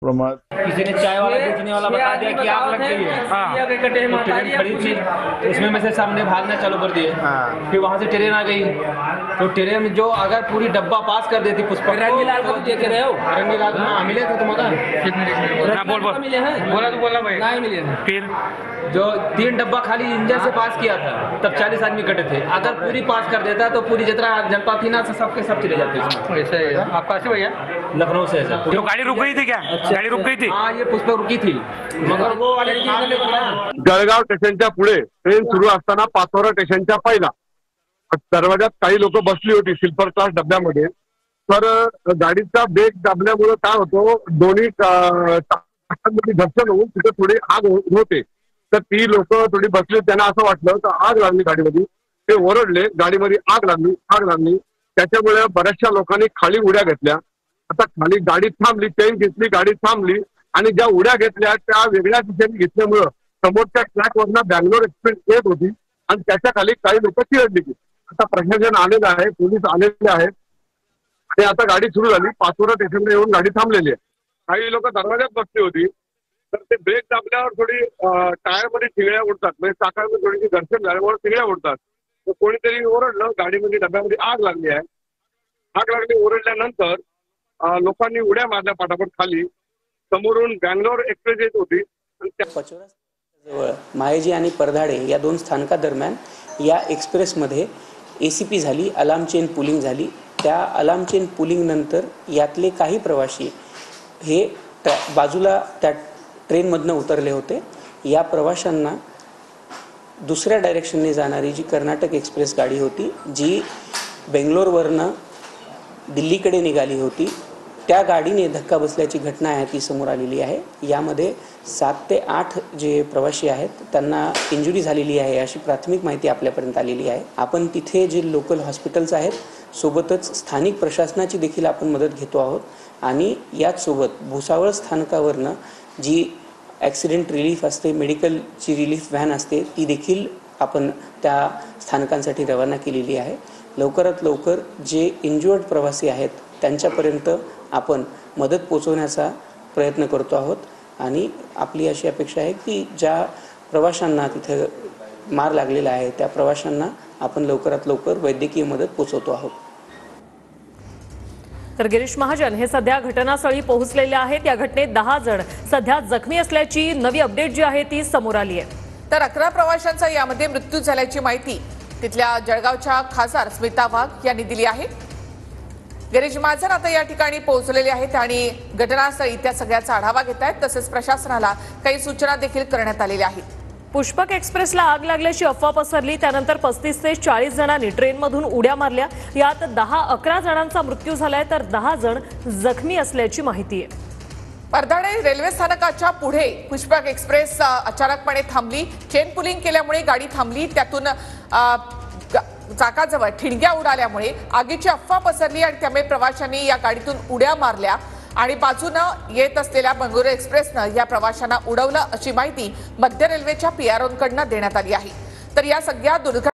प्रमाद किसी ने चाय वाला बेचने वाला बता दिया कि आग लग गई है। तो ट्रेन खड़ी थी, उसमें में से सबने भागना चालू कर दिए। फिर वहां से ट्रेन आ गई, तो ट्रेन में जो अगर पूरी डब्बा पास कर देती पुष्पक रंगीलाल को देख रहे हो? रंगीलाल हाँ मिले थे तुम्हारा बोल मिले हैं? बोला तो बोला भाई नहीं मिले हैं। फिर जो 3 डब्बा खाली इंजन से पास किया था तब 40 आदमी कटे थे। अगर पूरी पास कर देता तो पूरी जितना जनता थी ना सबके सब चले जाते इसमें। ऐसे आप कहाँ से भैया? लखनऊ से ऐसा तो गाड़ी रुक गई थी क्या? गाड़ी रुक गई थी? हाँ ये पुष्पक रुकी थी मगर वो वाले जळगाव स्टेशनच्या पुढे ट्रेन सुरू असताना पाचोरा स्टेशनच्या पहिला दरवाजात काही लोक बसली होती स्लीपर क्लास डब्यामध्ये। तर गाडीचा ब्रेक दाबल्यामुळे काय होतो दोन्ही चाकांमध्ये घर्षण होऊन तिथे थोडी आग होते। तर ती लोक थोडी बसली, त्यांना असं वाटलं तर आग लागली गाडीमध्ये, ते ओरडले, गाडीमध्ये आग लागली। त्याच्यामुळे बऱ्याचशा लोकांनी खाली उड्या घेतल्या। आता खाली गाडी थांबली, चेन घेतली, गाडी थांबली आणि ज्या उड्या घेतल्या त्या वेगळ्या दिशेने घेतल्यामुळे समोरच्या ट्रॅकवरनं बँगलोर एक्सप्रेस येत होती आणि त्याच्या खाली काही लोक चिरडली। आता प्रशासन आलेलं आहे, पोलीस आलेले आहेत आणि आता गाडी सुरू झाली। पाचोरा स्टेशनला येऊन गाडी थांबलेली आहे। काही लोक दरवाजात बसली होती, तर ते ब्रेक दाबल्यावर थोडी टायरमध्ये ठिगळ्या उडतात, म्हणजे चाकामध्ये थोडीशी घर्षण झाल्यामुळे ठिगळ्या उडतात। तर कोणीतरी ओरडलं, गाडीमध्ये डब्यामध्ये आग लागली आहे। आग लागली ओरडल्यानंतर लोकांनी उड्या मारल्या पाठापट खाली। समोरून बँगलोर एक्सप्रेस येत होती आणि पचोरा जवळ माहेजी आणि परधाडे या 2 स्थानकादरम्यान या एक्सप्रेसमध्ये ACP झाली, अलार्म चेन पुलिंग झाली। त्या अलार्म चेन पुलिंग नंतर यातले काही प्रवासी हे बाजूला त्या ट्रेनमधनं उतरले होते। या प्रवाशांना दुसऱ्या डायरेक्शनने जाणारी जी कर्नाटक एक्सप्रेस गाडी होती, जी बेंगलोरवरनं दिल्लीकडे निघाली होती, त्या गाडीने धक्का बसल्याची घटना आहे ती समोर आलेली आहे। यामध्ये 7 ते 8 जे प्रवासी आहेत त्यांना इंजुरी झालेली आहे अशी प्राथमिक माहिती आपल्यापर्यंत आलेली आहे। आपण तिथे जे लोकल हॉस्पिटल्स आहेत सोबतच स्थानिक प्रशासनाची देखील आपण मदत घेतो आहोत आणि याच सोबत भुसावळ स्थानकावरनं जी ॲक्सिडेंट रिलीफ असते, मेडिकलची रिलीफ व्हॅन असते, ती देखील आपण त्या स्थानकांसाठी रवाना केलेली आहे। लवकरात लवकर जे इंज्युअर्ड प्रवासी आहेत त्यांच्यापर्यंत आपण मदत पोहोचवण्याचा प्रयत्न करतो आहोत आणि आपली अशी अपेक्षा आहे की ज्या प्रवाशांना तिथे मार लागलेला आहे त्या प्रवाशांना आपण लवकरात लवकर वैद्यकीय मदत पोहोचवतो आहोत। तर गिरीश महाजन हे सध्या घटनास्थळी पोहोचलेले आहेत। या घटनेत 10 जण सध्या जखमी असल्याची नवी अपडेट जी आहे ती समोर आली आहे। तर 11 प्रवाशांचा यामध्ये मृत्यू झाल्याची माहिती तिथल्या जळगावच्या खासदार स्मिता वाघ यांनी दिली आहे। गिरीश महाजन आता या ठिकाणी पोहोचलेले आहेत आणि घटनास्थळी त्या सगळ्याचा आढावा घेत आहेत, तसेच प्रशासनाला काही सूचना देखील करण्यात आलेल्या आहेत। पुष्पक एक्सप्रेसला आग लागल्याची अफवा पसरली, त्यानंतर 35 ते 40 जणांनी ट्रेनमधून उड्या मारल्या। यात 10-11 जणांचा मृत्यू झालाय तर 10 जण जखमी असल्याची माहिती आहे। परधाडे रेल्वे स्थानकाच्या पुढे पुष्पक एक्सप्रेस अचानकपणे थांबली। चेन पुलिंग केल्यामुळे गाडी थांबली, त्यातून चाकाजवळ ठिणग्या उडाल्यामुळे आगीची अफवा पसरली आणि त्यामुळे प्रवाशांनी या गाडीतून उड्या मारल्या आणि बाजूनं येत असलेल्या बंगळुरू एक्सप्रेसनं या प्रवाशांना उडवलं अशी माहिती मध्य रेल्वेच्या PROंकडून देण्यात आली आहे। तर या सगळ्या दुर्घटना